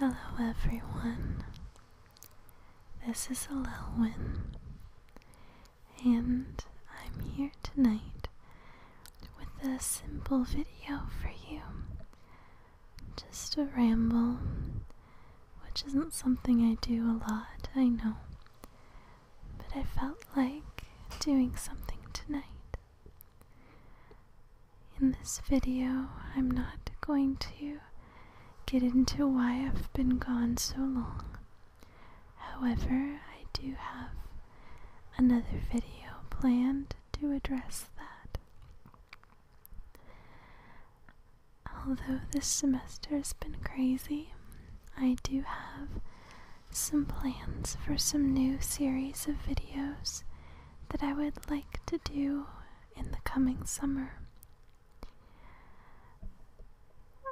Hello everyone, this is Elelwyn, and I'm here tonight with a simple video for you. Just a ramble, which isn't something I do a lot, I know, but I felt like doing something tonight. In this video, I'm not going to get into why I've been gone so long. However, I do have another video planned to address that. Although this semester has been crazy, I do have some plans for some new series of videos that I would like to do in the coming summer.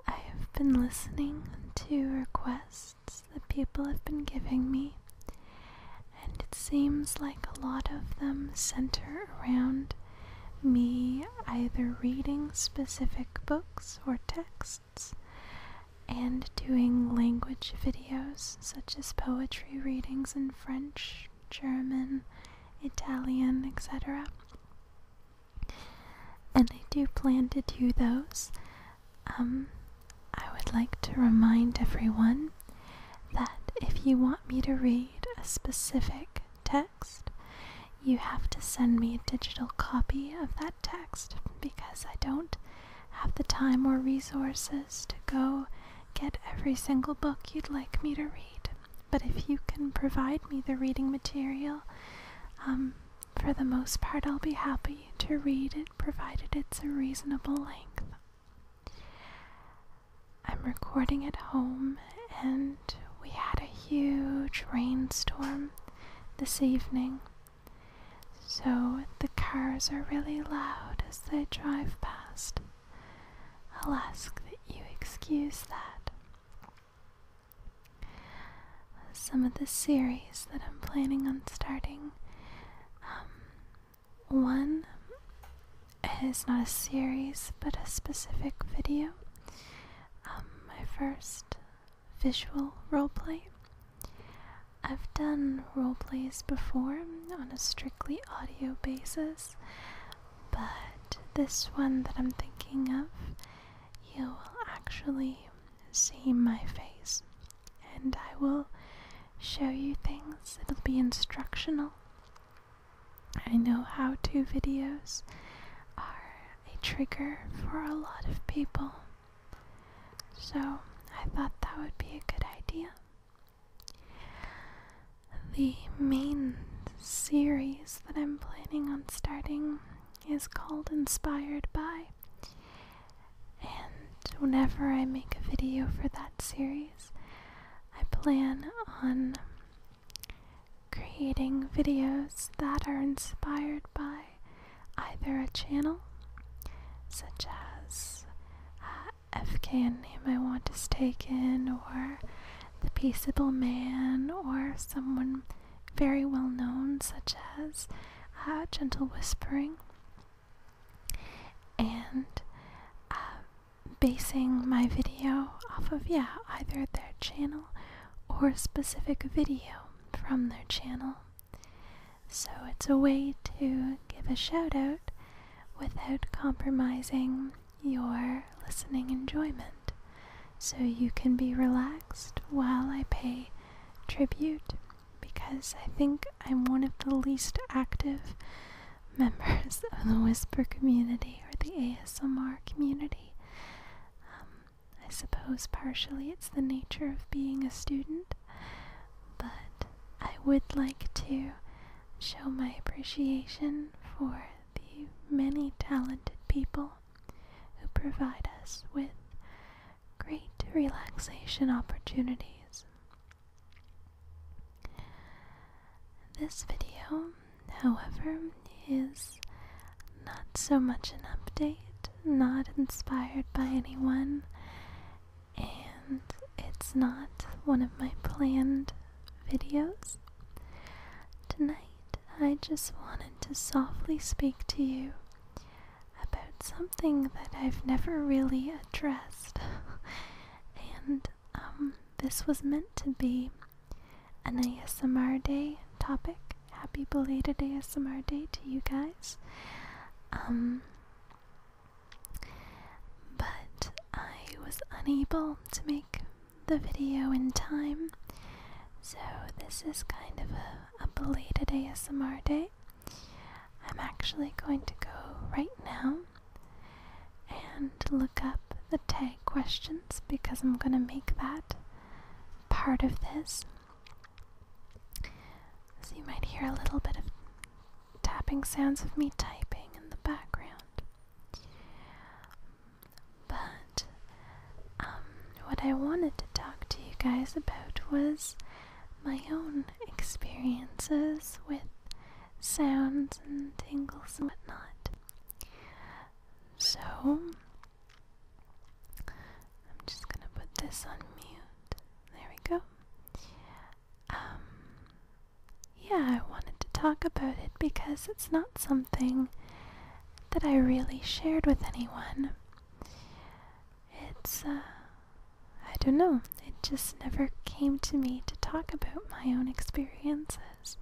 I have been listening to requests that people have been giving me, and it seems like a lot of them center around me either reading specific books or texts and doing language videos such as poetry readings in French, German, Italian, etc. And I do plan to do those. I would like to remind everyone that if you want me to read a specific text, you have to send me a digital copy of that text, because I don't have the time or resources to go get every single book you'd like me to read. But if you can provide me the reading material, for the most part I'll be happy to read it, provided it's a reasonable length. I'm recording at home, and we had a huge rainstorm this evening, so the cars are really loud as they drive past. I'll ask that you excuse that. Some of the series that I'm planning on starting, one is not a series but a specific video. My first visual roleplay. I've done roleplays before on a strictly audio basis, but this one that I'm thinking of, you will actually see my face, and I will show you things. It'll be instructional. I know how-to videos are a trigger for a lot of people, so I thought that would be a good idea. The main series that I'm planning on starting is called Inspired By, and whenever I make a video for that series, I plan on creating videos that are inspired by either a channel, such as FK, a name I want is taken, or The Peaceable Man, or someone very well known such as Gentle Whispering, and basing my video off of either their channel or a specific video from their channel. So it's a way to give a shout out without compromising your listening enjoyment, so you can be relaxed while I pay tribute, because I think I'm one of the least active members of the whisper community or the ASMR community. I suppose partially it's the nature of being a student, but I would like to show my appreciation for the many talented people who provide us with great relaxation opportunities. This video, however, is not so much an update, not inspired by anyone, and it's not one of my planned videos. Tonight, I just wanted to softly speak to you about something that I've never really addressed, and this was meant to be an ASMR day topic. Happy belated ASMR day to you guys. But I was unable to make the video in time, so this is kind of a belated ASMR day. I'm actually going to go right now and look up the tag questions because I'm going to make that part of this. So you might hear a little bit of tapping sounds of me typing in the background. But what I wanted to talk to you guys about was my own experiences with sounds and tingles and whatnot. So I'm just gonna put this on mute. There we go. Yeah, I wanted to talk about it because it's not something that I really shared with anyone. It's, I don't know, it just never came to me to talk about my own experiences,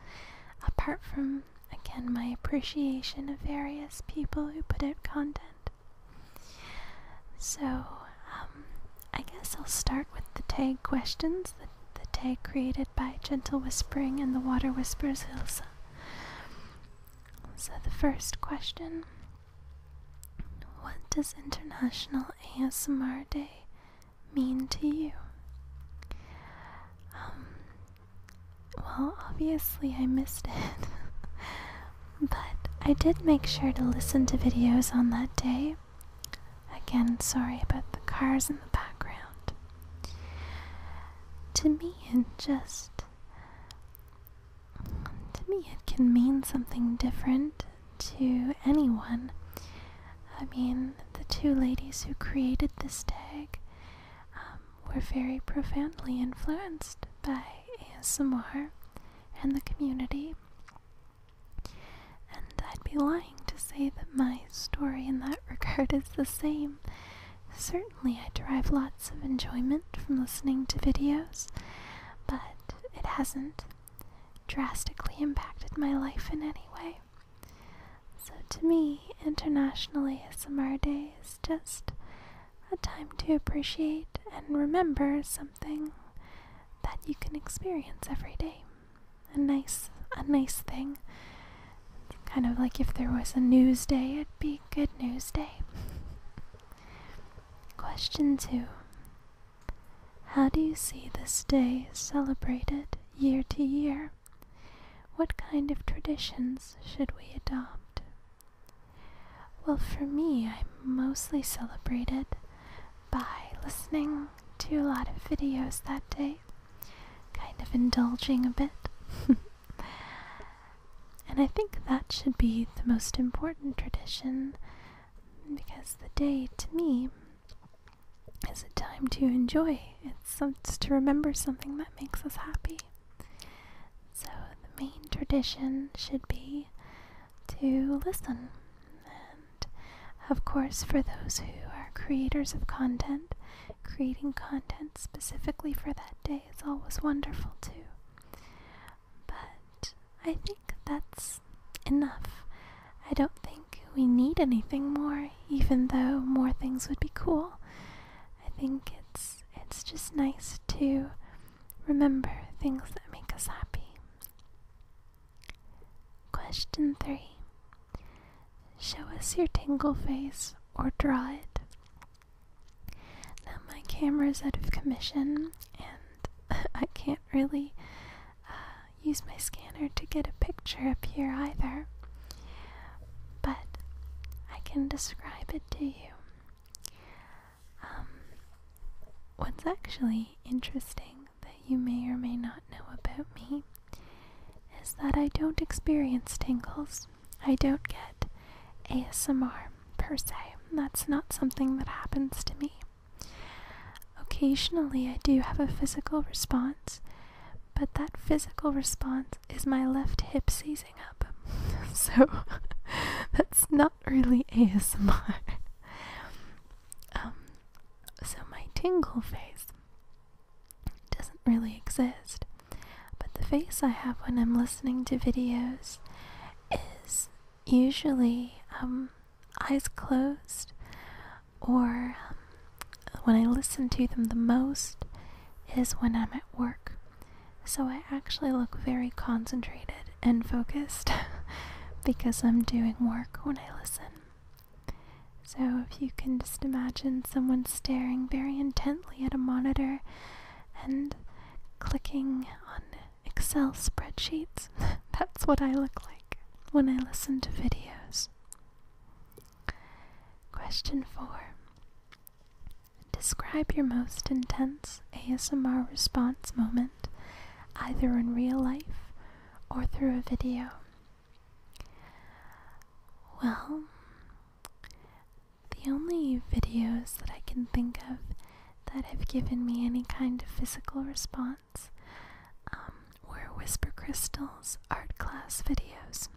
apart from, again, my appreciation of various people who put out content. So, I guess I'll start with the tag questions, the tag created by Gentle Whispering and the Water Whispers Ilsa. So the first question: what does International ASMR Day mean to you? Well, obviously I missed it, but I did make sure to listen to videos on that day. Again, sorry about the cars in the background. To me, it can mean something different to anyone. I mean, the two ladies who created this tag were very profoundly influenced by ASMR and the community, and I'd be lying to say that my story in that regard is the same. Certainly I derive lots of enjoyment from listening to videos, but it hasn't drastically impacted my life in any way. So to me, International ASMR Day is just a time to appreciate and remember something that you can experience every day. A nice thing. Kind of like if there was a news day, it'd be Good News Day. Question 2. How do you see this day celebrated year to year? What kind of traditions should we adopt? Well, for me, I mostly celebrated by listening to a lot of videos that day, kind of indulging a bit. And I think that should be the most important tradition, because the day, to me, is a time to enjoy. It's to remember something that makes us happy. So the main tradition should be to listen. And of course, for those who are creators of content, creating content specifically for that day is always wonderful too. But I think that's enough. I don't think we need anything more, even though more things would be cool. I think it's just nice to remember things that make us happy. Question 3. Show us your tingle face or draw it. Now my camera's out of commission and I can't really use my scanner to get a picture up here either, but I can describe it to you. What's actually interesting that you may or may not know about me is that I don't experience tingles. I don't get ASMR per se. That's not something that happens to me. Occasionally I do have a physical response, but that physical response is my left hip seizing up. So that's not really ASMR. So my tingle face really exist. But the face I have when I'm listening to videos is usually eyes closed, or when I listen to them the most is when I'm at work. So I actually look very concentrated and focused because I'm doing work when I listen. So if you can just imagine someone staring very intently at a monitor and clicking on Excel spreadsheets, that's what I look like when I listen to videos. Question 4. Describe your most intense ASMR response moment, either in real life or through a video. Well, the only videos that I can think of that have given me any kind of physical response were Whisper Crystal's art class videos.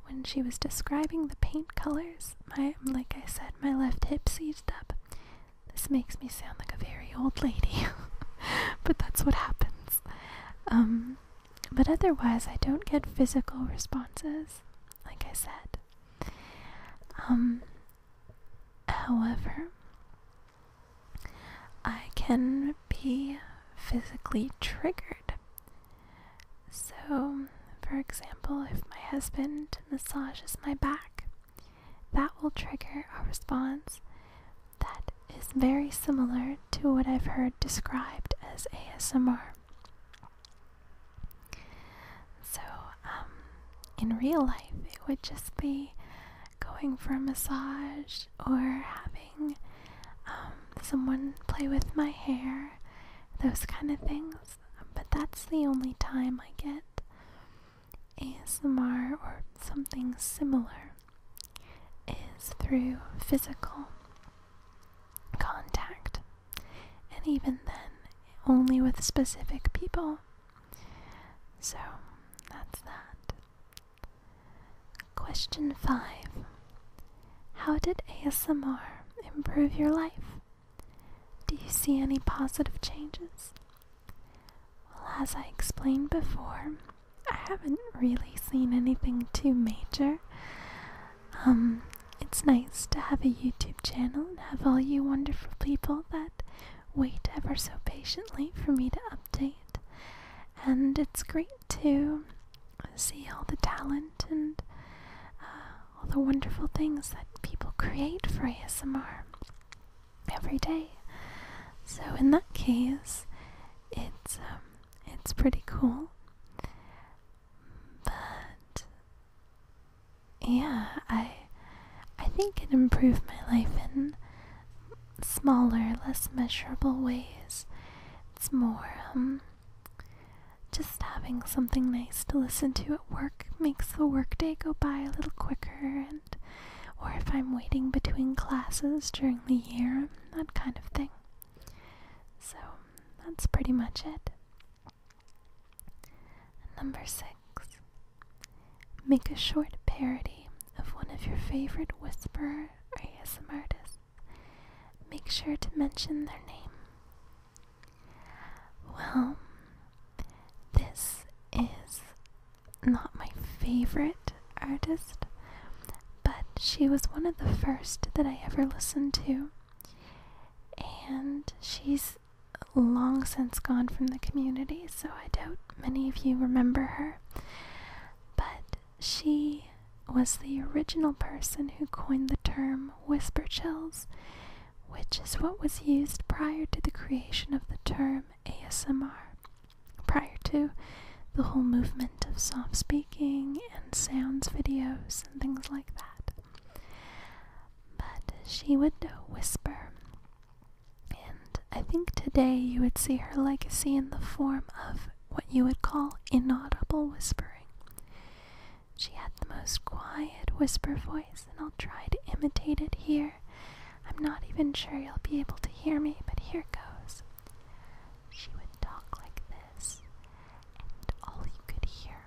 When she was describing the paint colors, like I said, my left hip seized up. This makes me sound like a very old lady, but that's what happens. But otherwise, I don't get physical responses, like I said. However, I can be physically triggered. So, for example, if my husband massages my back, that will trigger a response that is very similar to what I've heard described as ASMR. So, in real life, it would just be going for a massage or having someone play with my hair, those kind of things. But that's the only time I get ASMR or something similar, is through physical contact, and even then only with specific people. So that's that. Question 5. How did ASMR improve your life? Do you see any positive changes? Well, as I explained before, I haven't really seen anything too major. It's nice to have a YouTube channel and have all you wonderful people that wait ever so patiently for me to update. And it's great to see all the talent and all the wonderful things that people create for ASMR every day. So in that case, it's pretty cool. But yeah, I think it improved my life in smaller, less measurable ways. It's more just having something nice to listen to at work makes the workday go by a little quicker, or if I'm waiting between classes during the year, that kind of thing. So that's pretty much it. Number 6. Make a short parody of one of your favorite whisperer or ASMR artists. Make sure to mention their name. Well, this is not my favorite artist, but she was one of the first that I ever listened to, and she's long since gone from the community, so I doubt many of you remember her. But she was the original person who coined the term whisper chills, which is what was used prior to the creation of the term ASMR, prior to the whole movement of soft speaking and sounds videos and things like that. But she would whisper, and I think today you would see her legacy in the form of what you would call inaudible whispering. She had the most quiet whisper voice, and I'll try to imitate it here. I'm not even sure you'll be able to hear me, but here goes. She would talk like this, and all you could hear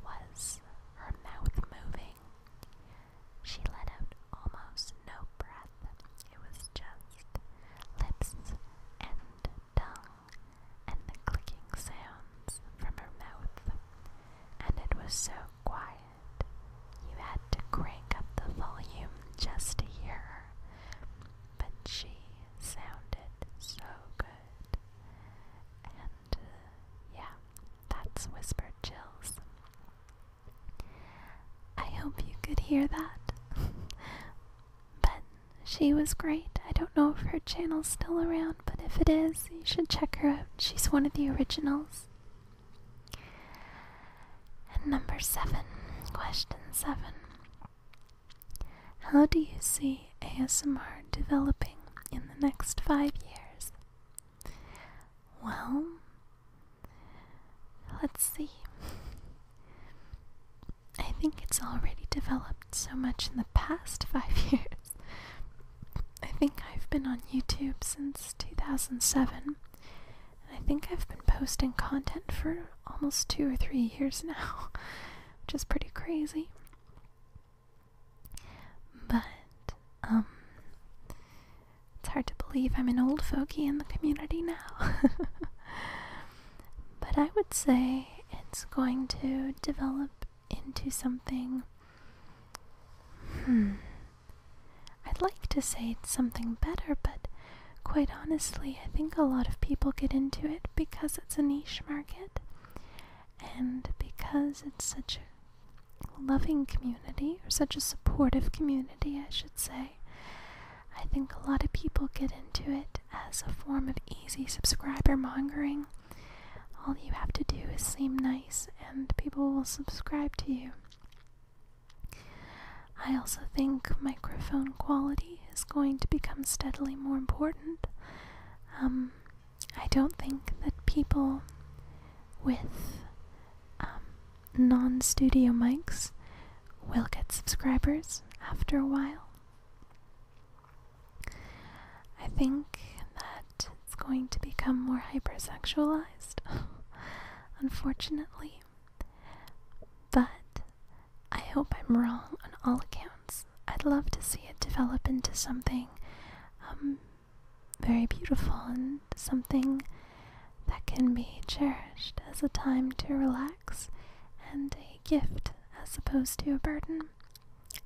was her mouth moving. She let out almost no breath. It was just lips and tongue and the hear that. But she was great. I don't know if her channel's still around, but if it is, you should check her out. She's one of the originals. And number 7, question 7. How do you see ASMR developing in the next 5 years? Well, let's see. I think it's already developed so much in the past 5 years. I think I've been on YouTube since 2007, and I think I've been posting content for almost 2 or 3 years now, which is pretty crazy. But, it's hard to believe I'm an old fogey in the community now. But I would say it's going to develop into something, I'd like to say it's something better, but quite honestly, I think a lot of people get into it because it's a niche market, and because it's such a loving community, or such a supportive community, I should say. I think a lot of people get into it as a form of easy subscriber mongering. All you have to do is seem nice and people will subscribe to you. I also think microphone quality is going to become steadily more important. I don't think that people with non-studio mics will get subscribers after a while. I think that it's going to become more hypersexualized, unfortunately. But I hope I'm wrong on all accounts. I'd love to see it develop into something very beautiful and something that can be cherished as a time to relax and a gift as opposed to a burden.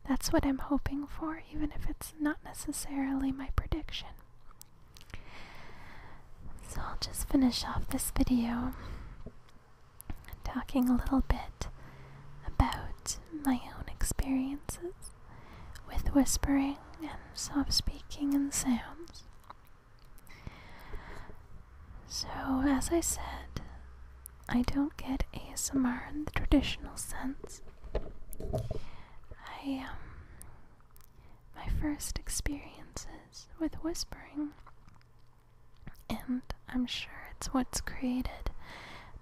That's what I'm hoping for, even if it's not necessarily my prediction. So I'll just finish off this video talking a little bit about my own experiences with whispering and soft speaking and sounds. So, as I said, I don't get ASMR in the traditional sense. My first experiences with whispering, and I'm sure it's what's created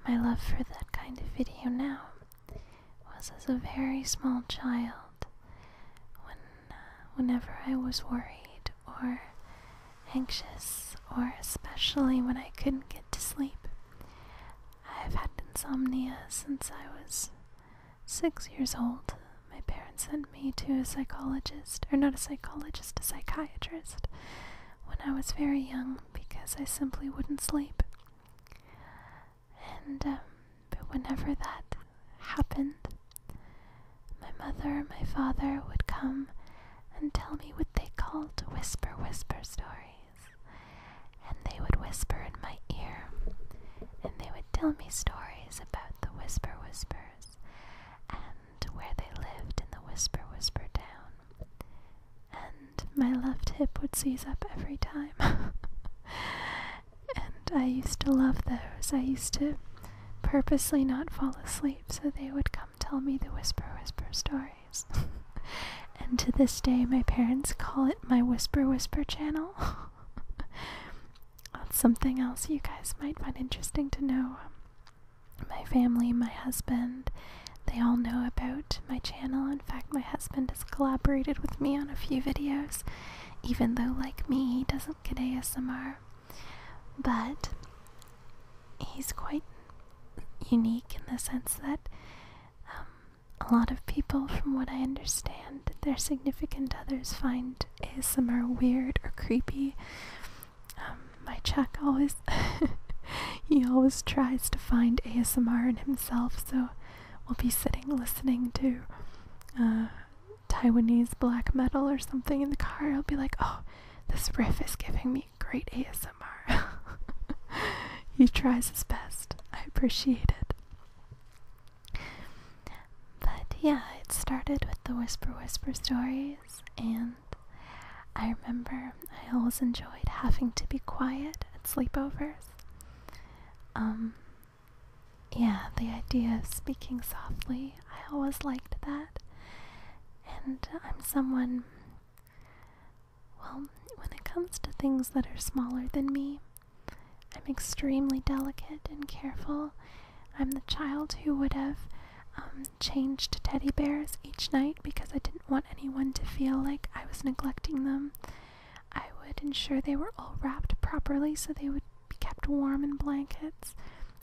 my love for that kind of video now, was as a very small child. Whenever I was worried or anxious, or especially when I couldn't get to sleep. I've had insomnia since I was 6 years old. My parents sent me to a psychologist, or not a psychologist, a psychiatrist, when I was very young because I simply wouldn't sleep. And, but whenever that happened, my mother and my father would come and tell me what they called whisper stories. And they would whisper in my ear, and they would tell me stories about the whispers, and where they lived in the whisper town. And my left hip would seize up every time. And I used to love those. I used to purposely not fall asleep so they would come tell me the whisper stories. And to this day, my parents call it my whisper channel. That's something else you guys might find interesting to know. My family, my husband, they all know about my channel. In fact, my husband has collaborated with me on a few videos, even though, like me, he doesn't get ASMR. But he's quite unique in the sense that a lot of people, from what I understand, their significant others find ASMR weird or creepy. My Chuck always, he always tries to find ASMR in himself, so we'll be sitting listening to Taiwanese black metal or something in the car. He'll be like, oh, this riff is giving me great ASMR. He tries his best. I appreciate it. But yeah, get started with the Whisper stories, and I remember I always enjoyed having to be quiet at sleepovers. Yeah, the idea of speaking softly, I always liked that. And I'm someone, well, when it comes to things that are smaller than me, I'm extremely delicate and careful. I'm the child who would have changed teddy bears each night because I didn't want anyone to feel like I was neglecting them. I would ensure they were all wrapped properly so they would be kept warm in blankets.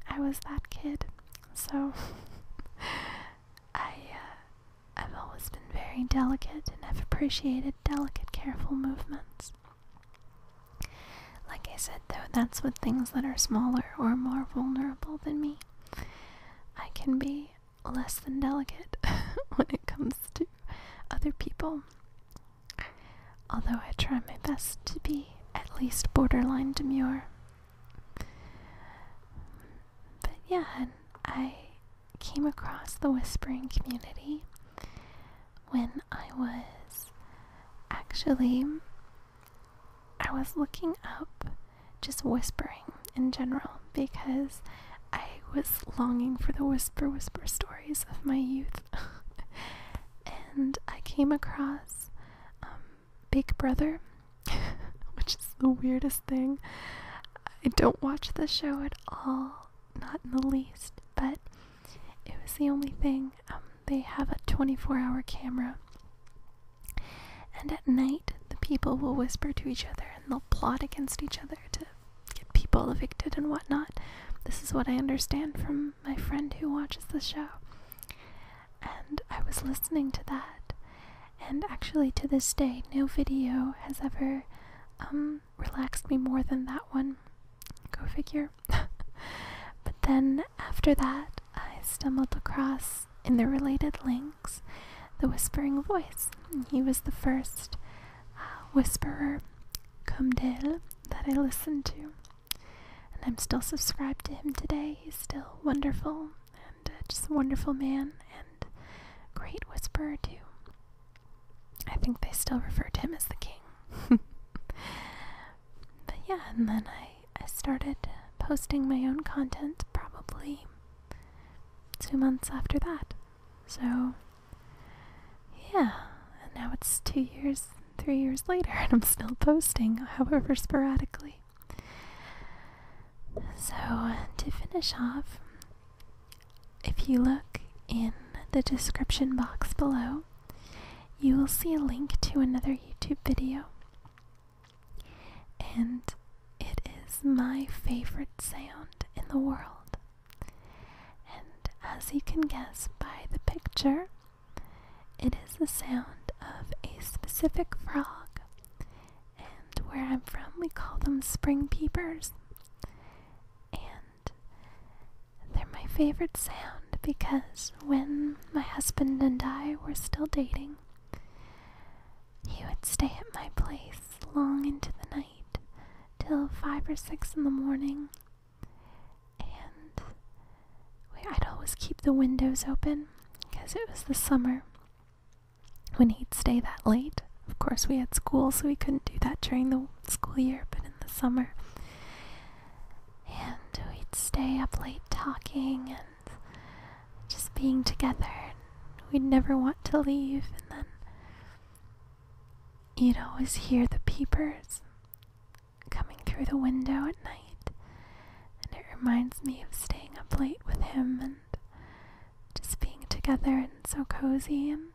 I was that kid. So I've always been very delicate and have appreciated delicate, careful movements. Like I said, though, that's with things that are smaller or more vulnerable than me. I can be less than delicate when it comes to other people. Although I try my best to be at least borderline demure. But yeah, and I came across the whispering community when I was looking up just whispering in general because I was longing for the whisper stories of my youth. And I came across Big Brother, which is the weirdest thing. I don't watch the show at all, not in the least, but it was the only thing. They have a 24-hour camera, and at night the people will whisper to each other and they'll plot against each other to get people evicted and whatnot. This is what I understand from my friend who watches the show. And I was listening to that, and actually to this day no video has ever relaxed me more than that one. Go figure. But then after that I stumbled across, in the related links, the Whispering Voice. He was the first whisperer comme tel that I listened to, and I'm still subscribed to him today. He's still wonderful, and just a wonderful man, and great whisperer too. I think they still refer to him as the king. But yeah, and then I started posting my own content probably 2 months after that. So yeah, and now it's 2 years, 3 years later, and I'm still posting, however sporadically. So to finish off, if you look in the description box below, you will see a link to another YouTube video, and it is my favorite sound in the world. And as you can guess by the picture, it is the sound of a specific frog, and where I'm from we call them spring peepers. And they're my favorite sound because when my husband and I were still dating, he would stay at my place long into the night, till 5 or 6 in the morning, and I'd always keep the windows open because it was the summer when he'd stay that late. Of course we had school, so we couldn't do that during the school year, but in the summer. And we'd stay up late talking and just being together, and we'd never want to leave. And then you'd always hear the peepers coming through the window at night, and it reminds me of staying up late with him and just being together and so cozy, and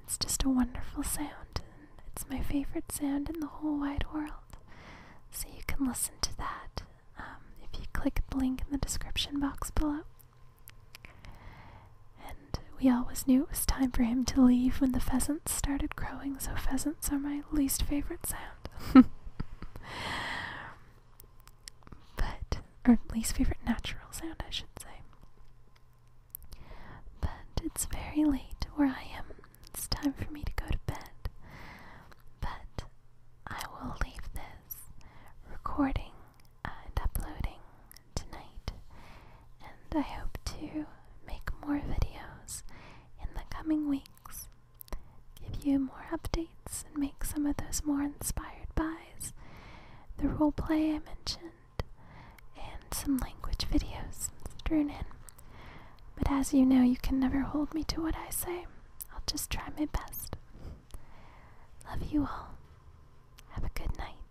it's just a wonderful sound, and it's my favorite sound in the whole wide world. So you can listen to that if you click the link in the description box below. And we always knew it was time for him to leave when the pheasants started crowing, so pheasants are my least favorite sound. Or least favorite natural sound, I should say. But it's very late where I am. It's time for me to go to bed. But I will leave this recording and uploading tonight. And I hope to make more videos in the coming you more updates and make some of those more inspired buys, the roleplay I mentioned, and some language videos strewn in. But as you know, you can never hold me to what I say. I'll just try my best. Love you all. Have a good night.